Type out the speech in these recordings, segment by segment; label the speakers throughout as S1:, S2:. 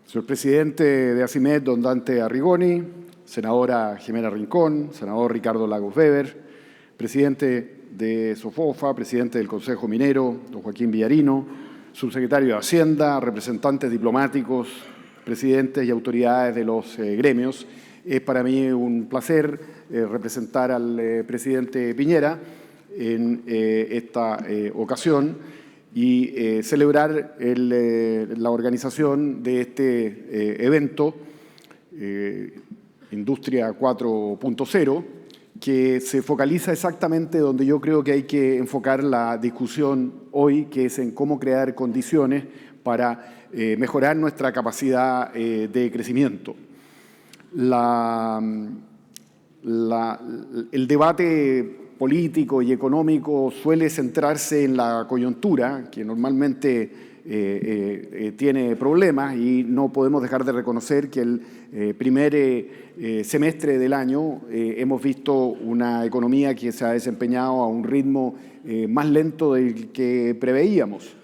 S1: Señor presidente de ACIMED, don Dante Arrigoni, senadora Jimena Rincón, senador Ricardo Lagos Weber, presidente de SOFOFA, presidente del Consejo Minero, don Joaquín Villarino, subsecretario de Hacienda, representantes diplomáticos, presidentes y autoridades de los gremios. Es para mí un placer representar al presidente Piñera en esta ocasión y celebrar la organización de este evento, Industria 4.0, que se focaliza exactamente donde yo creo que hay que enfocar la discusión hoy, que es en cómo crear condiciones para mejorar nuestra capacidad de crecimiento. El debate político y económico suele centrarse en la coyuntura, que normalmente tiene problemas, y no podemos dejar de reconocer que el primer semestre del año hemos visto una economía que se ha desempeñado a un ritmo más lento del que preveíamos.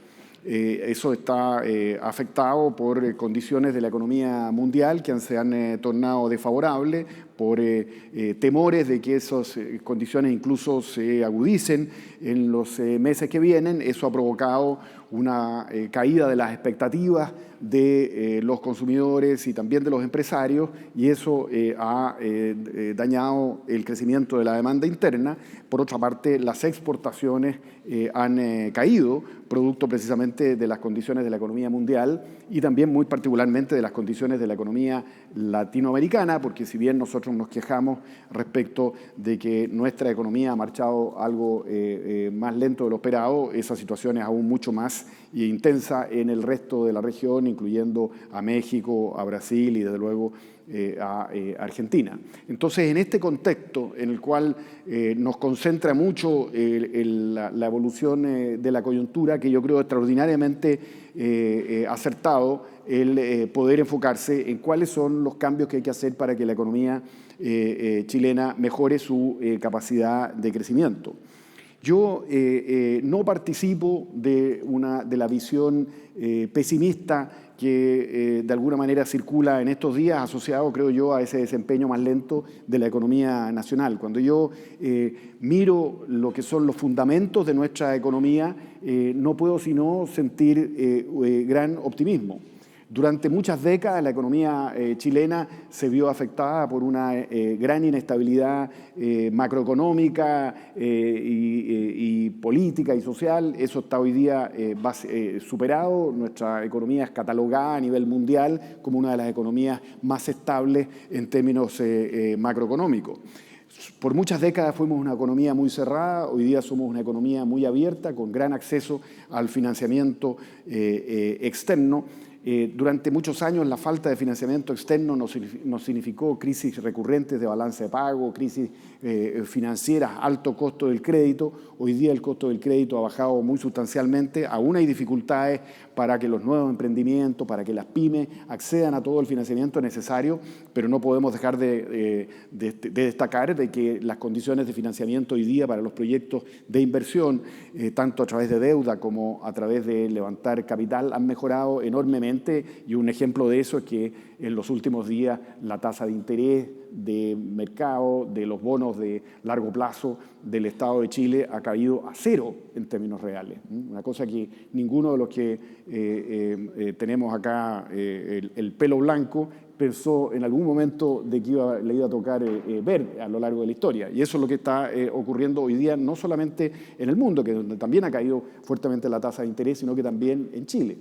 S1: Eso está afectado por condiciones de la economía mundial que se han tornado desfavorables, por temores de que esas condiciones incluso se agudicen en los meses que vienen. Eso ha provocado una caída de las expectativas de los consumidores y también de los empresarios, y eso ha dañado el crecimiento de la demanda interna. Por otra parte, las exportaciones han caído, producto precisamente de las condiciones de la economía mundial y también muy particularmente de las condiciones de la economía latinoamericana, porque si bien nosotros nos quejamos respecto de que nuestra economía ha marchado algo más lento de lo esperado, esa situación es aún mucho más intensa en el resto de la región, incluyendo a México, a Brasil y desde luego a Argentina. Entonces, en este contexto en el cual nos concentra mucho la evolución de la coyuntura, que yo creo extraordinariamente acertado el poder enfocarse en cuáles son los cambios que hay que hacer para que la economía chilena mejore su capacidad de crecimiento. Yo no participo de la visión pesimista que de alguna manera circula en estos días, asociado, creo yo, a ese desempeño más lento de la economía nacional. Cuando yo miro lo que son los fundamentos de nuestra economía, no puedo sino sentir gran optimismo. Durante muchas décadas la economía chilena se vio afectada por una gran inestabilidad macroeconómica y política y social. Eso está hoy día superado. Nuestra economía es catalogada a nivel mundial como una de las economías más estables en términos macroeconómicos. Por muchas décadas fuimos una economía muy cerrada, hoy día somos una economía muy abierta, con gran acceso al financiamiento externo. Durante muchos años la falta de financiamiento externo nos significó crisis recurrentes de balance de pago, crisis financieras, alto costo del crédito. Hoy día el costo del crédito ha bajado muy sustancialmente. Aún hay dificultades para que los nuevos emprendimientos, para que las pymes accedan a todo el financiamiento necesario, pero no podemos dejar de destacar de que las condiciones de financiamiento hoy día para los proyectos de inversión, tanto a través de deuda como a través de levantar capital, han mejorado enormemente, y un ejemplo de eso es que en los últimos días la tasa de interés de mercado de los bonos de largo plazo del Estado de Chile ha caído a cero en términos reales. Una cosa que ninguno de los que tenemos acá el pelo blanco pensó en algún momento de que le iba a tocar ver a lo largo de la historia. Y eso es lo que está ocurriendo hoy día, no solamente en el mundo, que donde también ha caído fuertemente la tasa de interés, sino que también en Chile.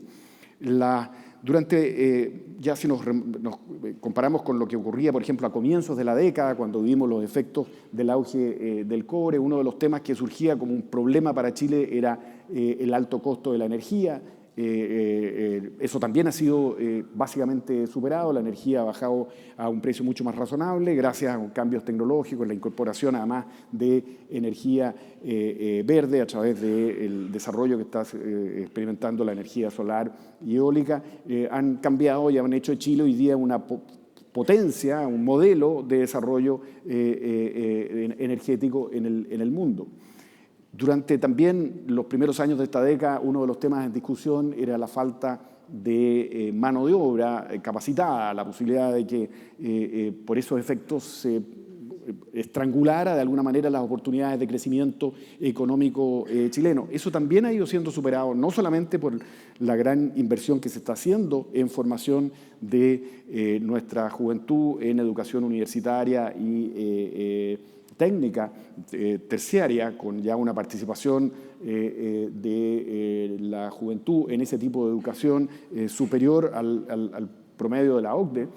S1: Ya si nos comparamos con lo que ocurría, por ejemplo, a comienzos de la década, cuando vimos los efectos del auge del cobre, uno de los temas que surgía como un problema para Chile era el alto costo de la energía. Eso también ha sido básicamente superado. La energía ha bajado a un precio mucho más razonable gracias a cambios tecnológicos, la incorporación además de energía verde a través del desarrollo que está experimentando la energía solar y eólica. Han cambiado y han hecho de Chile hoy día una potencia, un modelo de desarrollo energético en el mundo. Durante también los primeros años de esta década, uno de los temas en discusión era la falta de mano de obra capacitada, la posibilidad de que por esos efectos se estrangulara de alguna manera las oportunidades de crecimiento económico chileno. Eso también ha ido siendo superado, no solamente por la gran inversión que se está haciendo en formación de nuestra juventud en educación universitaria y técnica terciaria, con ya una participación de la juventud en ese tipo de educación superior al promedio de la OCDE,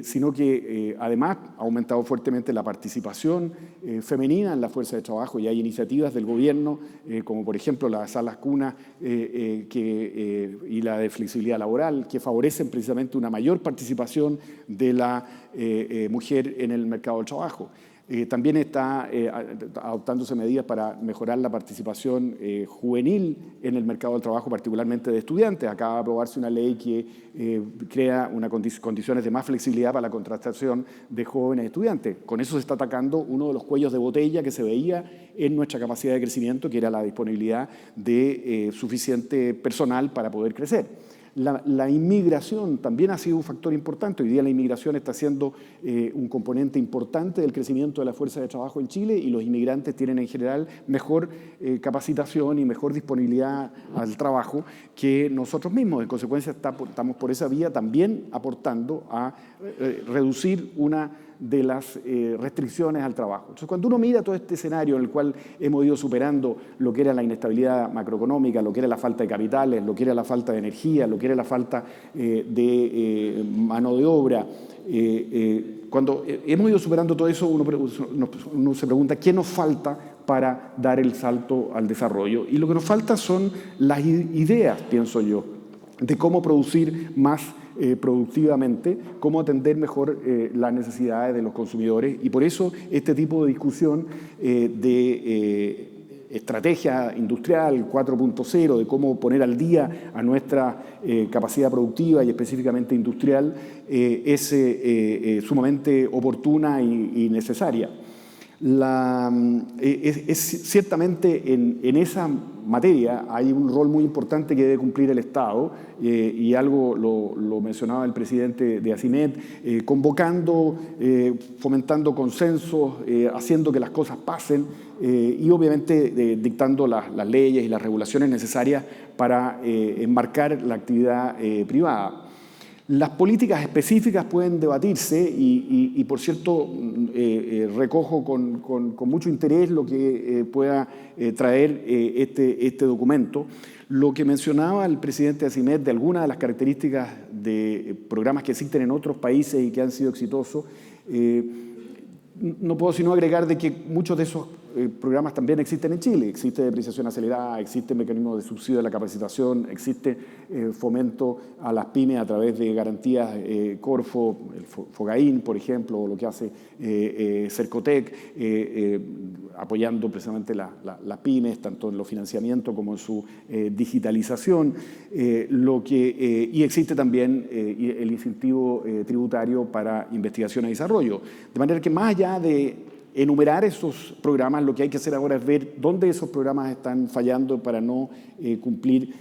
S1: sino que además ha aumentado fuertemente la participación femenina en la fuerza de trabajo, y hay iniciativas del gobierno, como por ejemplo las salas cunas y la de flexibilidad laboral, que favorecen precisamente una mayor participación de la mujer en el mercado del trabajo. También está adoptándose medidas para mejorar la participación juvenil en el mercado del trabajo, particularmente de estudiantes. Acaba de aprobarse una ley que crea condiciones de más flexibilidad para la contratación de jóvenes estudiantes. Con eso se está atacando uno de los cuellos de botella que se veía en nuestra capacidad de crecimiento, que era la disponibilidad de suficiente personal para poder crecer. La inmigración también ha sido un factor importante. Hoy día la inmigración está siendo un componente importante del crecimiento de la fuerza de trabajo en Chile, y los inmigrantes tienen en general mejor capacitación y mejor disponibilidad al trabajo que nosotros mismos. En consecuencia, estamos por esa vía también aportando a reducir una de las restricciones al trabajo. Entonces, cuando uno mira todo este escenario en el cual hemos ido superando lo que era la inestabilidad macroeconómica, lo que era la falta de capitales, lo que era la falta de energía, lo que era la falta de mano de obra, cuando hemos ido superando todo eso, uno se pregunta qué nos falta para dar el salto al desarrollo. Y lo que nos falta son las ideas, pienso yo, de cómo producir más productivamente, cómo atender mejor las necesidades de los consumidores. Y por eso este tipo de discusión de estrategia industrial 4.0, de cómo poner al día a nuestra capacidad productiva y específicamente industrial, es sumamente oportuna y necesaria. Ciertamente en esa materia hay un rol muy importante que debe cumplir el Estado, y algo lo mencionaba el presidente de ACIMED, convocando, fomentando consensos, haciendo que las cosas pasen, y obviamente dictando las leyes y las regulaciones necesarias para enmarcar la actividad privada. Las políticas específicas pueden debatirse y por cierto, recojo con mucho interés lo que pueda traer este documento. Lo que mencionaba el presidente de ACIMED de algunas de las características de programas que existen en otros países y que han sido exitosos, no puedo sino agregar de que muchos de esos programas también existen en Chile. Existe depreciación acelerada, existe mecanismo de subsidio de la capacitación, existe fomento a las pymes a través de garantías Corfo, el Fogaín, por ejemplo, o lo que hace Cercotec, apoyando precisamente las pymes, tanto en los financiamientos como en su digitalización, y existe también el incentivo tributario para investigación y desarrollo. De manera que más allá de enumerar esos programas, lo que hay que hacer ahora es ver dónde esos programas están fallando para no cumplir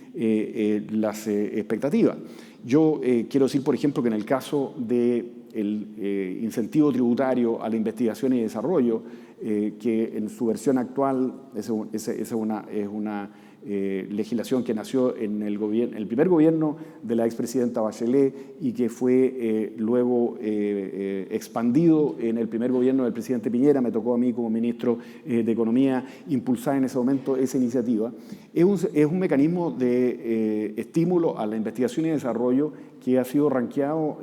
S1: las expectativas. Yo quiero decir, por ejemplo, que en el caso del incentivo tributario a la investigación y desarrollo, que en su versión actual es una legislación que nació en el primer gobierno de la expresidenta Bachelet y que fue luego expandido en el primer gobierno del presidente Piñera. Me tocó a mí como ministro de Economía impulsar en ese momento esa iniciativa. Es un mecanismo de estímulo a la investigación y desarrollo que ha sido rankeado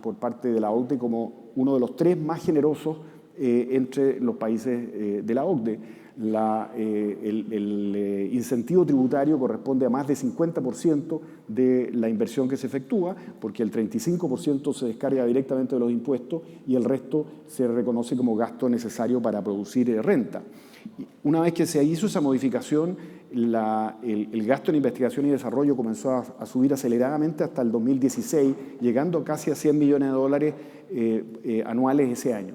S1: por parte de la OCDE como uno de los 3 más generosos entre los países de la OCDE. El incentivo tributario corresponde a más de 50% de la inversión que se efectúa, porque el 35% se descarga directamente de los impuestos y el resto se reconoce como gasto necesario para producir renta. Una vez que se hizo esa modificación, el gasto en investigación y desarrollo comenzó a subir aceleradamente hasta el 2016, llegando casi a $100 millones anuales ese año.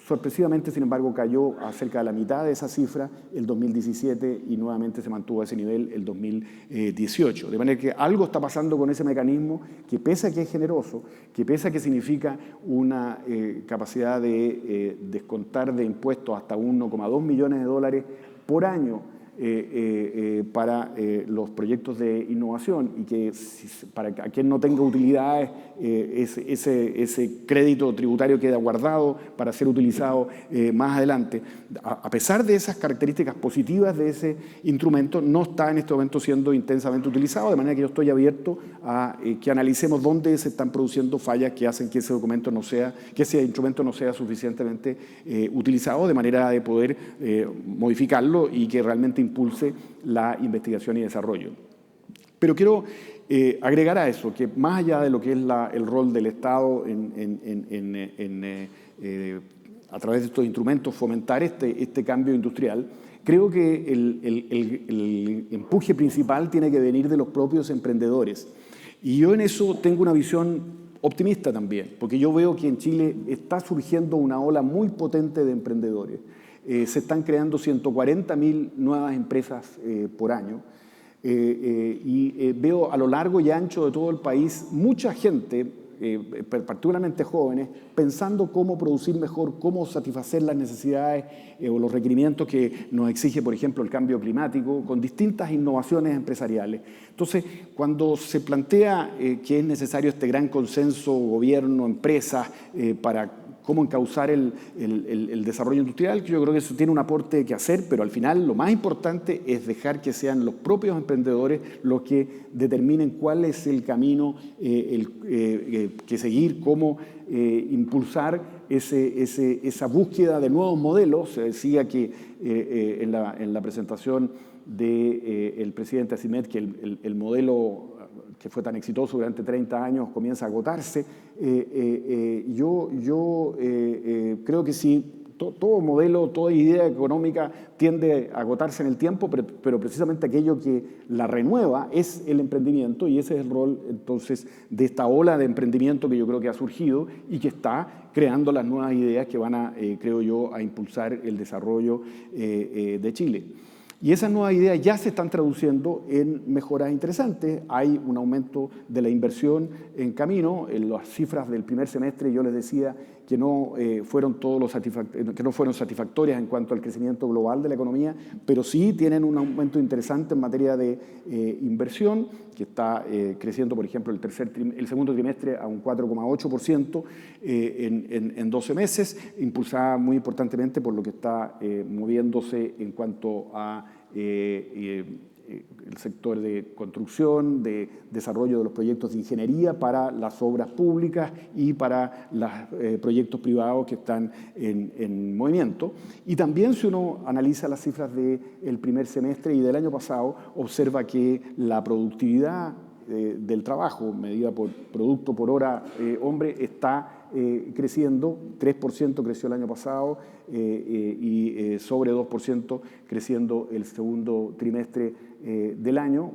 S1: Sorpresivamente, sin embargo, cayó a cerca de la mitad de esa cifra el 2017 y nuevamente se mantuvo a ese nivel el 2018. De manera que algo está pasando con ese mecanismo que, pese a que es generoso, que pese a que significa una capacidad de descontar de impuestos hasta 1,2 millones de dólares por año para los proyectos de innovación, y que para quien no tenga utilidades ese crédito tributario queda guardado para ser utilizado más adelante. A pesar de esas características positivas de ese instrumento, no está en este momento siendo intensamente utilizado, de manera que yo estoy abierto a que analicemos dónde se están produciendo fallas que hacen que ese documento no sea, que ese instrumento no sea suficientemente utilizado, de manera de poder modificarlo y que realmente impulse la investigación y desarrollo. Pero quiero agregar a eso que, más allá de lo que es el rol del Estado a través de estos instrumentos fomentar este cambio industrial, creo que el empuje principal tiene que venir de los propios emprendedores. Y yo en eso tengo una visión optimista también, porque yo veo que en Chile está surgiendo una ola muy potente de emprendedores. Se están creando 140.000 nuevas empresas por año, y veo a lo largo y ancho de todo el país mucha gente, particularmente jóvenes, pensando cómo producir mejor, cómo satisfacer las necesidades o los requerimientos que nos exige, por ejemplo, el cambio climático, con distintas innovaciones empresariales. Entonces, cuando se plantea que es necesario este gran consenso, gobierno, empresas, para cómo encauzar el desarrollo industrial, yo creo que eso tiene un aporte que hacer, pero al final lo más importante es dejar que sean los propios emprendedores los que determinen cuál es el camino que seguir, cómo impulsar esa búsqueda de nuevos modelos. Se decía que en la presentación del presidente Asimet que el modelo que fue tan exitoso durante 30 años comienza a agotarse. Yo creo que sí, todo modelo, toda idea económica tiende a agotarse en el tiempo, pero precisamente aquello que la renueva es el emprendimiento, y ese es el rol entonces de esta ola de emprendimiento que yo creo que ha surgido y que está creando las nuevas ideas que van a, creo yo, a impulsar el desarrollo de Chile. Y esas nuevas ideas ya se están traduciendo en mejoras interesantes. Hay un aumento de la inversión en camino. En las cifras del primer semestre yo les decía que no fueron satisfactorias en cuanto al crecimiento global de la economía, pero sí tienen un aumento interesante en materia de inversión, que está creciendo, por ejemplo, el segundo trimestre a un 4,8% en 12 meses, impulsada muy importantemente por lo que está moviéndose en cuanto a el sector de construcción, de desarrollo de los proyectos de ingeniería para las obras públicas y para los proyectos privados que están en movimiento. Y también, si uno analiza las cifras del primer semestre y del año pasado, observa que la productividad del trabajo, medida por producto por hora hombre, está creciendo. 3% creció el año pasado y sobre 2% creciendo el segundo trimestre del año,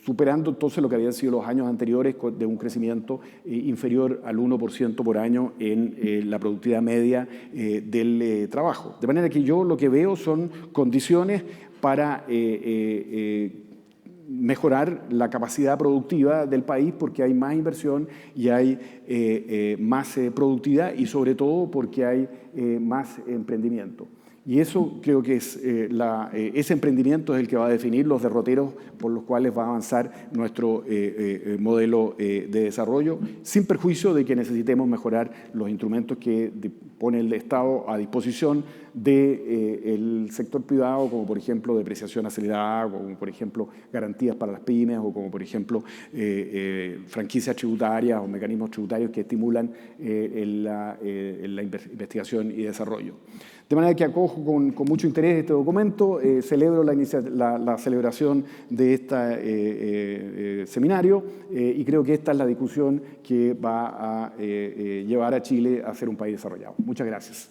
S1: superando entonces lo que habían sido los años anteriores de un crecimiento inferior al 1% por año en la productividad media del trabajo. De manera que yo lo que veo son condiciones para mejorar la capacidad productiva del país, porque hay más inversión y hay más productividad, y sobre todo porque hay más emprendimiento. Y eso creo que es ese emprendimiento es el que va a definir los derroteros por los cuales va a avanzar nuestro modelo de desarrollo, sin perjuicio de que necesitemos mejorar los instrumentos que pone el Estado a disposición del sector privado, como por ejemplo depreciación acelerada, como por ejemplo garantías para las pymes, o como por ejemplo franquicias tributarias o mecanismos tributarios que estimulan la investigación y desarrollo. De manera que acojo con mucho interés este documento, celebro la celebración de este seminario y creo que esta es la discusión que va a llevar a Chile a ser un país desarrollado. Muchas gracias.